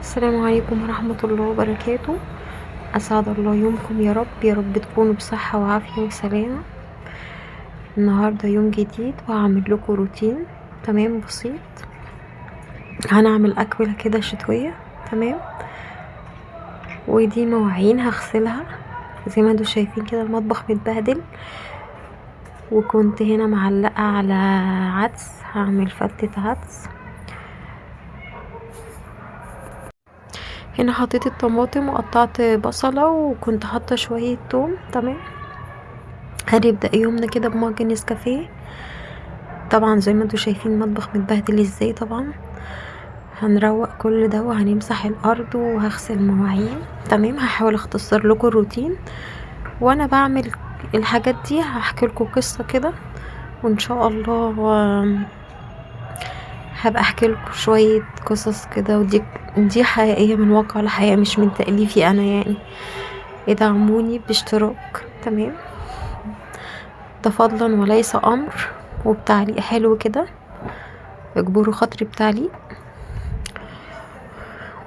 السلام عليكم ورحمة الله وبركاته. أسعد الله يومكم يا رب، يا رب تكونوا بصحة وعافية وسلامة. النهاردة يوم جديد وهعمل لكم روتين تمام بسيط. هنعمل أكلة كده شتوية تمام، ودي مواعين هغسلها زي ما انتوا شايفين كده. المطبخ متبهدل، وكنت هنا معلقة على عدس، هعمل فتة عدس. هنا حطيت الطماطم وقطعت بصلة، وكنت حاطة شوية توم تمام. هنبدأ يومنا كده بمج نسكافيه. طبعا زي ما انتوا شايفين المطبخ متبهدل ازاي. طبعا هنروق كل ده وهنمسح الارض وهغسل مواعين تمام. هحاول اختصر لكم الروتين وانا بعمل الحاجات دي. هحكي لكم قصة كده وان شاء الله هبقى احكي لكم شوية قصص كده، ودي حقيقية من واقع الحياة مش من تأليفي انا يعني. ادعموني باشتراك تمام، ده فضلا وليس امر، وبتعليق حلو كده، اجبروا خاطري بتعليق،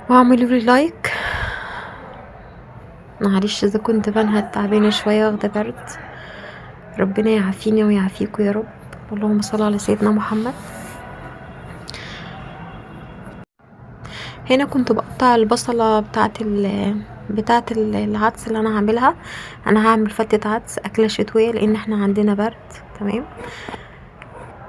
واعملوا لي لايك. معلش اذا كنت بنهد، تعبانه شويه، واخده برد. ربنا يعافيني ويعافيكم يا رب. اللهم صل على سيدنا محمد. هنا كنت بقطع البصله بتاعه العدس اللي انا هعملها. انا هعمل فتة عدس، اكله شتويه لان احنا عندنا برد تمام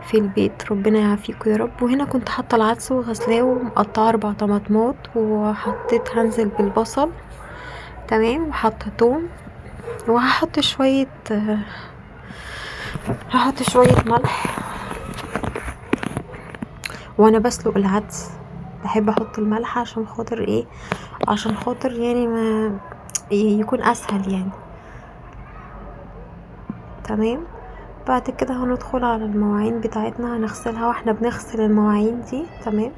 في البيت. ربنا يعافيكم يا رب. وهنا كنت حاطه العدس وغسلاه ومقطعه 4 طماطمات، وحطيت هنزل بالبصل تمام، وحاطه توم، وهحط شويه ملح. وانا بسلق العدس بحب احط الملح عشان خاطر ايه؟ عشان خاطر يعني ما يكون اسهل يعني تمام. بعد كده هندخل على المواعين بتاعتنا، هنغسلها. واحنا بنغسل المواعين دي تمام،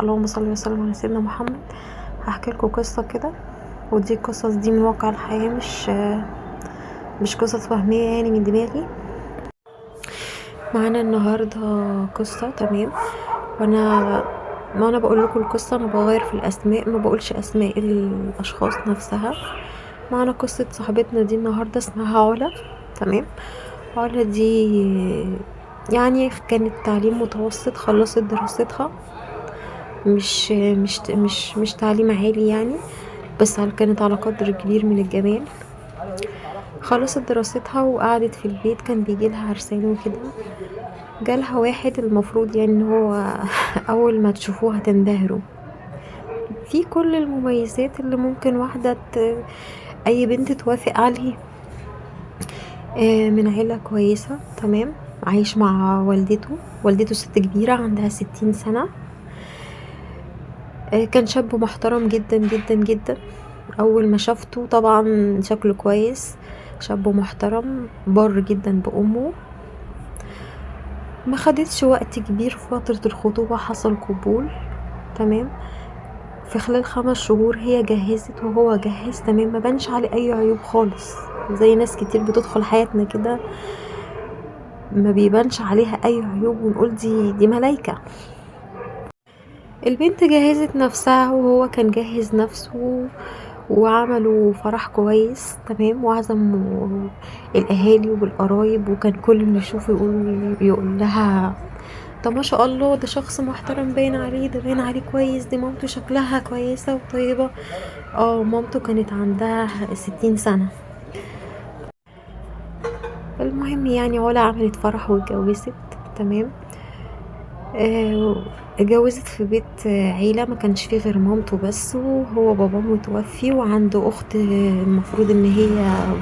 اللهم صل وسلم على سيدنا محمد. هحكي لكم قصه كده، ودي القصص دي من واقع الحياه، مش قصص وهميه يعني من دماغي. معانا النهارده قصه تمام. ما انا بقول لكم القصه، انا بغير في الاسماء، ما بقولش اسماء الاشخاص نفسها. معانا قصه صاحبتنا دي النهارده، اسمها علا تمام. علا دي يعني كانت تعليم متوسط، خلصت دراستها، مش تعليم عالي يعني، بس كانت على قدر كبير من الجمال. خلصت دراستها وقعدت في البيت، كان بيجيلها عرسان وكده. جالها واحد المفروض يعني ان هو اول ما تشوفوه هتنبهروا، في كل المميزات اللي ممكن واحدة اي بنت توافق عليه. من عيلة كويسة تمام، عايش مع والدته ست كبيرة عندها 60 سنة. كان شاب محترم جدا جدا جدا. اول ما شافته طبعا شكله كويس، شاب محترم بر جدا بأمه. ما خدتش وقت كبير، في فترة الخطوبة حصل قبول تمام. في خلال 5 شهور هي جهزت وهو جهز تمام، ما بانش عليه اي عيوب خالص. زي ناس كتير بتدخل حياتنا كده ما بيبانش عليها اي عيوب ونقول دي ملايكة. البنت جهزت نفسها وهو كان جهز نفسه، وعملوا فرح كويس تمام، وعزموا الاهالي والقرايب، وكان كل اللي يشوفه يقول لها ده ما شاء الله، ده شخص محترم، باين عليه، ده باين عليه كويس، دي مامته شكلها كويسة وطيبة. مامته كانت عندها 60 سنة. المهم يعني علا عملت فرح واتجوزت تمام. اتجوزت في بيت عيلة ما كانش فيه غير مامته بس، وهو باباه متوفي، وعنده اخت المفروض ان هي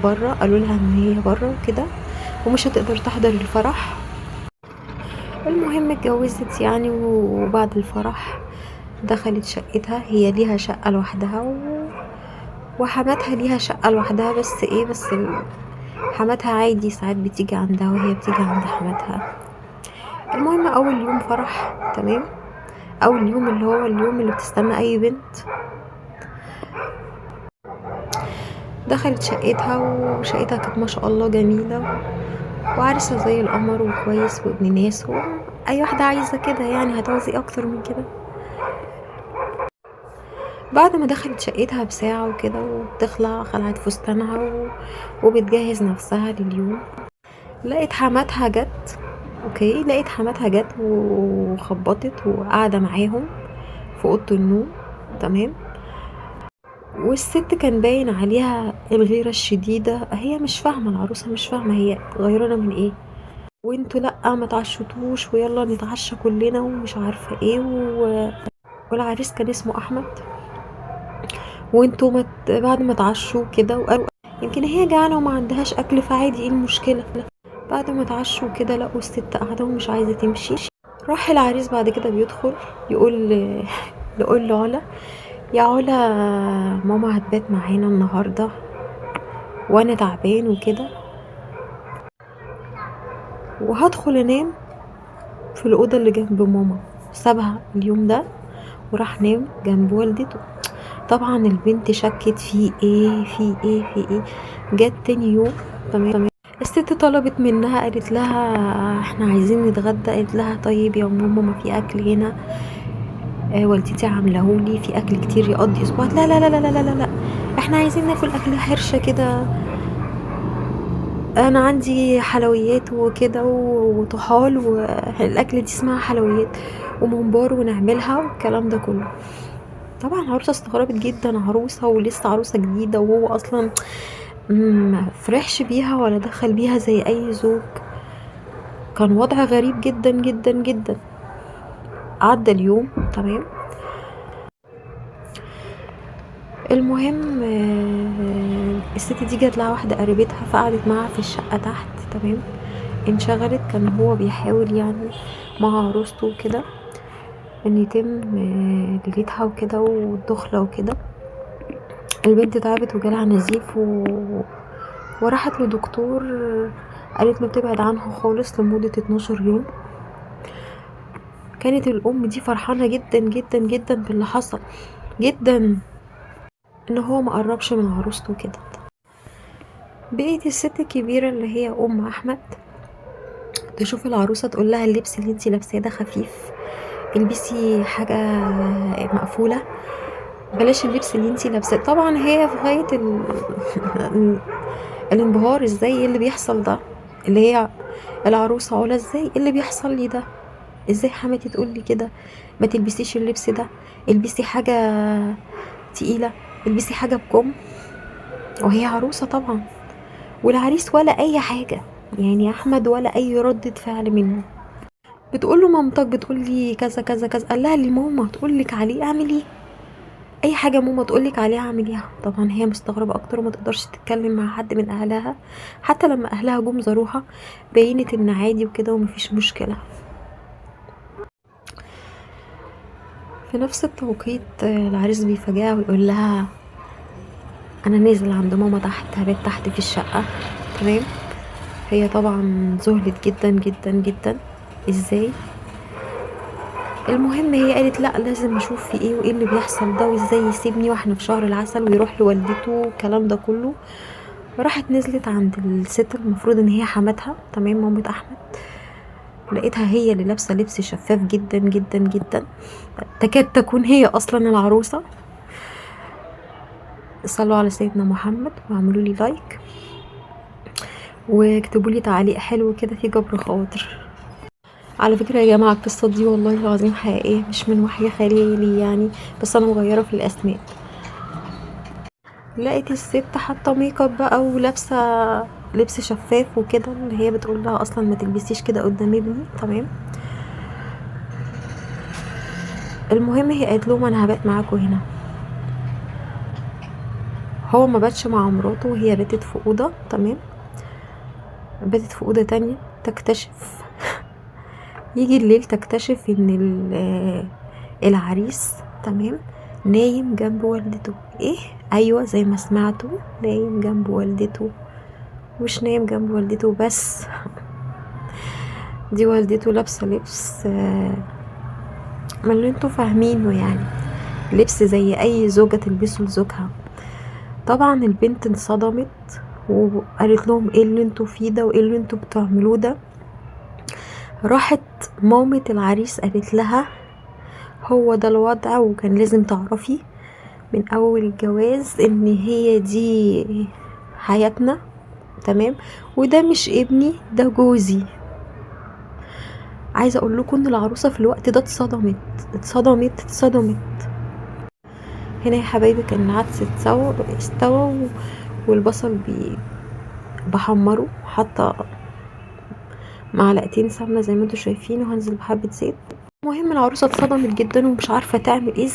برا، قالوا لها ان هي برا وكده ومش هتقدر تحضر الفرح. المهم اتجوزت يعني، وبعد الفرح دخلت شقتها. هي ليها شقة لوحدها وحماتها ليها شقة لوحدها، بس ايه، حماتها عادي ساعات بتيجي عندها وهي بتيجي عند حماتها. المهم اول يوم فرح تمام، اول يوم اللي هو اليوم اللي بتستنى اي بنت، دخلت شقتها، وشقتها كانت ما شاء الله جميلة، وعرسها زي القمر وكويس وابن ناس، اي واحدة عايزة كده يعني، هتعوزي اكتر من كده؟ بعد ما دخلت شقتها بساعة وكده وبتخلع خلعت فستانها وبتجهز نفسها لليوم، لقيت حماتها جت. اوكي، لقيت حماتها جت وخبطت وقاعدة معاهم في اوضة النوم. تمام. والست كان باين عليها الغيرة الشديدة، هي مش فاهمة، العروسة مش فاهمة هي غيرانة من ايه، وانتوا لأ ما تعشتوش ويلا نتعشى كلنا ومش عارفة ايه والعريس كان اسمه احمد، وانتوا بعد ما تعشوا كده وقالوا يمكن هي جعانة وما عندهاش اكل فعادي، ايه المشكلة؟ بعد ما اتعشوا كده لقوا الست قاعدة ومش عايزة تمشي. راح العريس بعد كده بيدخل يقول لعلا: يا علا، ماما هتبات معانا النهاردة وانا تعبان وكده، وهدخل انام في الأوضة اللي جنب ماما. سابها اليوم ده وراح نام جنب والدته. طبعا البنت شكت في ايه في ايه في ايه. جت تاني يوم. تمام. الست طلبت منها، قالت لها احنا عايزين نتغدى. قالت لها طيب يا ماما ما في اكل هنا، والدتي عاملهولي في اكل كتير يقضي اسبوع. لا لا لا لا لا لا لا، احنا عايزين ناكل اكل حرشه كده، انا عندي حلويات وكده وطحال، والاكل دي اسمها حلويات وممبار ونعملها والكلام ده كله. طبعا العروسه استغربت جدا، عروسه ولسه عروسه جديده، وهو اصلا ما فرحش بيها ولا دخل بيها زي اي زوج. كان وضع غريب جدا جدا جدا. عدى اليوم. تمام. المهم الست دي جات لها واحده قريبتها فقعدت معاها في الشقه تحت. تمام. انشغلت، كان هو بيحاول يعني مع عروسته وكده ان يتم ليلتها وكده والدخله وكده. البنت تعبت وجالها نزيف وراحت لدكتور، قالت له تبعد عنها خالص لمدة 12 يوم. كانت الام دي فرحانة جدا جدا جدا باللي حصل، جدا ان هو ما قربش من عروسته كده. بقيت الست الكبيرة اللي هي ام احمد تشوف العروسة تقول لها اللبس اللي انتي لابساه ده خفيف، البسي حاجة مقفولة، بلاش اللبس اللي انتي لابساه. طبعا هي في غاية الانبهار، ازاي ايه اللي بيحصل ده، اللي هي العروسة علا، ازاي ايه اللي بيحصل لي ده، ازاي حماتي تقول لي كده ما تلبسيش اللبس ده، البسي حاجة تقيلة، البسي حاجة بكم. وهي عروسة طبعا، والعريس ولا اي حاجة يعني احمد ولا اي ردة فعل منه. بتقول له مامتك بتقول لي كذا كذا كذا، قال لها اللي ماما تقول لك عليه اعمليه، اي حاجه ماما تقولك عليها اعمليها. طبعا هي مستغربه اكتر وما تقدرش تتكلم مع حد من اهلها، حتى لما اهلها جم زاروها بينت ان عادي وكده ومفيش مشكله. في نفس التوقيت العريس بيفاجئها ويقول لها انا نازل عند ماما تحت، هبات تحت في الشقه. تمام. هي طبعا ذهلت جدا جدا جدا، ازاي؟ المهم هي قالت لا لازم اشوف في ايه وايه اللي بيحصل ده، وازاي يسيبني واحنا في شهر العسل ويروح لوالدته والكلام ده كله. راحت نزلت عند الست المفروض ان هي حماتها. تمام. مامة احمد. لقيتها هي اللي لابسه لبس شفاف جدا جدا جدا، تكاد تكون هي اصلا العروسه. صلوا على سيدنا محمد واعملوا لي لايك واكتبوا لي تعليق حلو كده في جبر خواطر. على فكره يا جماعه القصه دي والله العظيم حقيقيه، مش من وحي خيالي يعني، بس انا مغيره في الاسماء. لقيت الست حاطه ميك اب بقى ولابسه لبس شفاف وكده، اللي هي بتقول لها اصلا ما تلبسيش كده قدام ابني. تمام. المهم هي قالت لهم انا هبات معاكم هنا. هو ما باتش مع مراته وهي باتت في اوضه. تمام. باتت في اوضه تانية. تكتشف يجي الليل تكتشف ان العريس تمام نايم جنب والدته. ايه؟ ايوه زي ما سمعتوا، نايم جنب والدته. مش نايم جنب والدته بس، دي والدته لابسه لبس من اللي انتوا فاهمينه يعني، لبس زي اي زوجة تلبسه لزوجها. طبعا البنت انصدمت وقالت لهم ايه اللي انتوا فيه ده وايه اللي انتوا بتعملوه ده. راحت مامة العريس قالت لها هو ده الوضع وكان لازم تعرفي من اول الجواز ان هي دي حياتنا، تمام، وده مش ابني، ده جوزي. عايزه اقول لكم ان العروسه في الوقت ده اتصدمت. هنا يا حبايبي كان العدس استوى والبصل بحمره، حاطه معلقتين سمنه زي ما انتوا شايفين، وهنزل بحبه زيت. المهم العروسه اتصدمت جدا ومش عارفه تعمل ايه.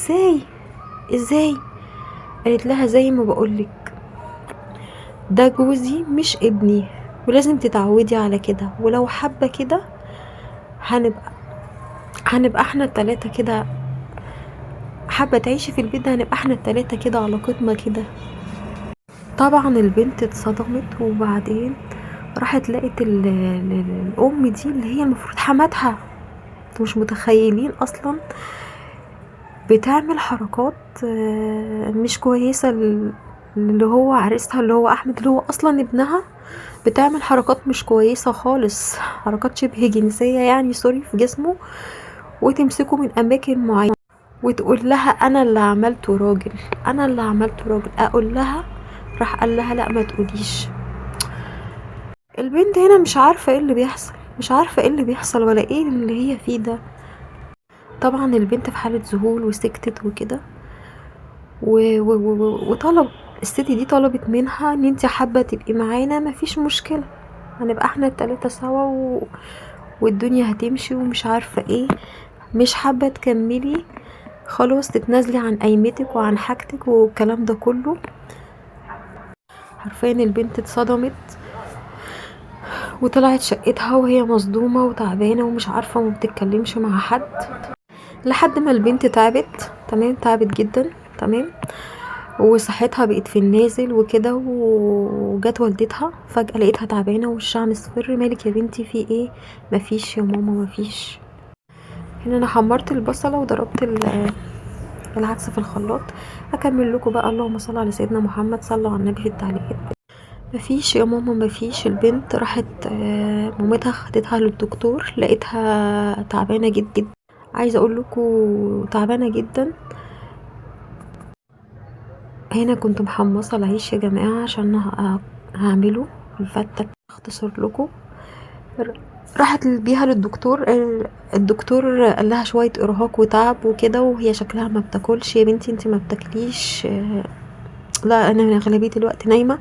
ازاي؟ قالت لها زي ما بقولك، ده جوزي مش ابني، ولازم تتعودي على كده، ولو حابه كده هنبقى احنا التلاتة كده، حابه تعيشي في البيت ده هنبقى احنا التلاتة كده علاقتنا كده. طبعا البنت اتصدمت، وبعدين راحت لقت الام دي اللي هي المفروض حماتها. انتوا مش متخيلين اصلا بتعمل حركات مش كويسة اللي هو عريسها اللي هو احمد اللي هو اصلا ابنها. بتعمل حركات مش كويسة خالص، حركات شبه جنسية يعني، سوري، في جسمه، وتمسكه من اماكن معينة وتقول لها انا اللي عملته راجل. اقول لها، راح قال لها لا ما تقوليش. البنت هنا مش عارفة ايه اللي بيحصل ولا ايه اللي هي فيه ده. طبعا البنت في حالة ذهول وسكتت وكده، وطلب الست دي طلبت منها ان انت حابة تبقي معانا مفيش مشكلة، هنبقى احنا التلاتة سوا والدنيا هتمشي ومش عارفة ايه. مش حابة تكملي خلاص، تتنازلي عن قيمتك وعن حاجتك والكلام ده كله. حرفيا البنت اتصدمت وطلعت شقتها وهي مصدومة وتعبانة ومش عارفة وما بتتكلمش مع حد، لحد ما البنت تعبت، تمام، تعبت جدا، تمام، وصحتها بقت في النازل وكده. وجت والدتها فجأة لقيتها تعبانة ووشها مصفر. مالك يا بنتي، في ايه؟ مفيش يا ماما، مفيش. هنا انا حمرت البصلة وضربت العدس في الخلاط. هكمل لكم بقى. اللهم صل على سيدنا محمد، صلوا على النبي في التعليقات. مفيش يا ماما، مفيش. البنت راحت مامتها خدتها للدكتور، لقيتها تعبانة جدا. عايزة اقول لكم تعبانة جدا. هنا كنت محمصة العيش يا جماعة عشان هعمله الفتة. اختصر لكم. راحت بيها للدكتور. الدكتور قال لها شوية ارهاق وتعب وكده، وهي شكلها ما بتاكلش. يا بنتي انت ما بتاكليش؟ لا انا من اغلبية الوقت نايمة.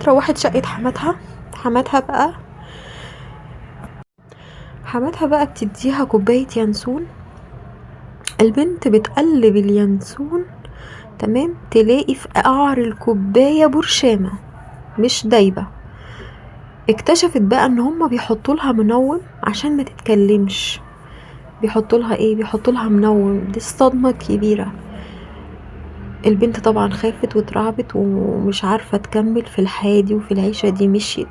روحت شقة حماتها بقى بتديها كوباية ينسون. البنت بتقلب اليانسون، تمام، تلاقي في قعر الكوباية برشامة مش دايبة. اكتشفت بقى ان هما بيحطوا لها منوم عشان ما تتكلمش. بيحطوا لها منوم. دي الصدمة الكبيرة. البنت طبعا خافت واترعبت ومش عارفة تكمل في الحياة دي وفي العيشة دي. مشيت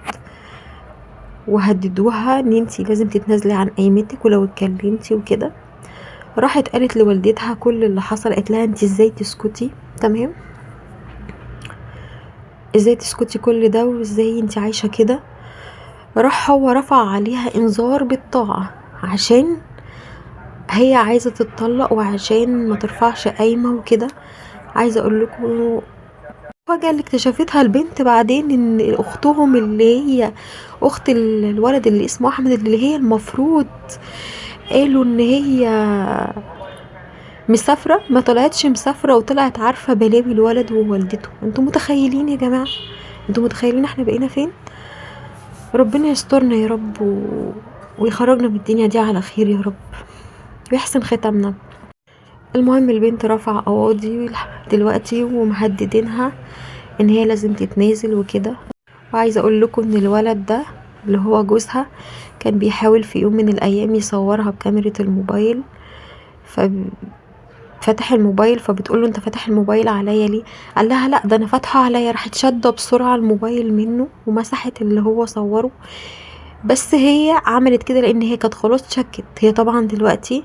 وهددوها ان انتي لازم تتنازلي عن قيمتك ولو اتكلمتي وكده. راحت قالت لوالدتها كل اللي حصل. قالت لها انتي ازاي تسكتي؟ تمام، ازاي تسكتي كل ده وازاي انتي عايشة كده؟ راح هو رفع عليها انذار بالطاعة عشان هي عايزة تتطلق وعشان ما ترفعش قايمة وكده. عايزة اقول لكم فجأة اللي اكتشفتها البنت بعدين ان اختهم اللي هي اخت الولد اللي اسمه احمد، اللي هي المفروض قالوا ان هي مسافرة، ما طلعتش مسافرة وطلعت عارفة بلاوي الولد ووالدته. انتوا متخيلين يا جماعة؟ انتوا متخيلين احنا بقينا فين؟ ربنا يسترنا يا رب ويخرجنا من الدنيا دي على خير يا رب ويحسن ختامنا. المهم البنت رفع قواضي دلوقتي ومهددينها ان هي لازم تتنازل وكده. وعايزه اقول لكم ان الولد ده اللي هو جوزها كان بيحاول في يوم من الايام يصورها بكاميرا الموبايل. فتح الموبايل، فبتقول له انت فاتح الموبايل عليا ليه؟ قال لها لا ده انا فاتحه عليا. راحت شاده بسرعه الموبايل منه ومسحت اللي هو صوره. بس هي عملت كده لان هي كانت خلاص شكت. هي طبعا دلوقتي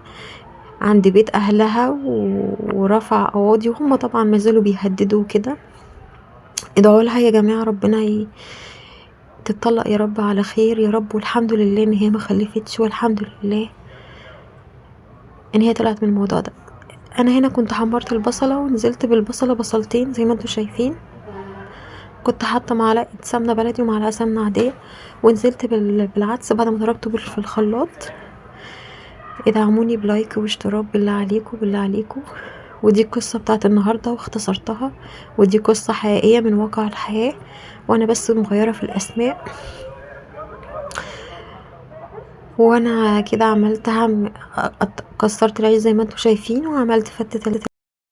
عند بيت اهلها ورفع قواضي، وهم طبعا ما زالوا بيهددوا كده. ادعوا لها يا جماعه ربنا تتطلق يا رب على خير يا رب. والحمد لله ان هي ما خلفتش، والحمد لله ان هي طلعت من الموضوع ده. انا هنا كنت حمرت البصله ونزلت بالبصله بصلتين زي ما انتوا شايفين، كنت حاطه معلقه سمنه بلدي ومعلقه سمنه عاديه، ونزلت بالعدس بعد ما ضربته في الخلاط. ادعموني بلايك واشتراك بالله عليكم بالله عليكم. ودي القصه بتاعت النهارده واختصرتها، ودي قصه حقيقيه من واقع الحياه، وانا بس مغيره في الاسماء. وانا كده عملتها كسرت العيش زي ما انتوا شايفين، وعملت فتة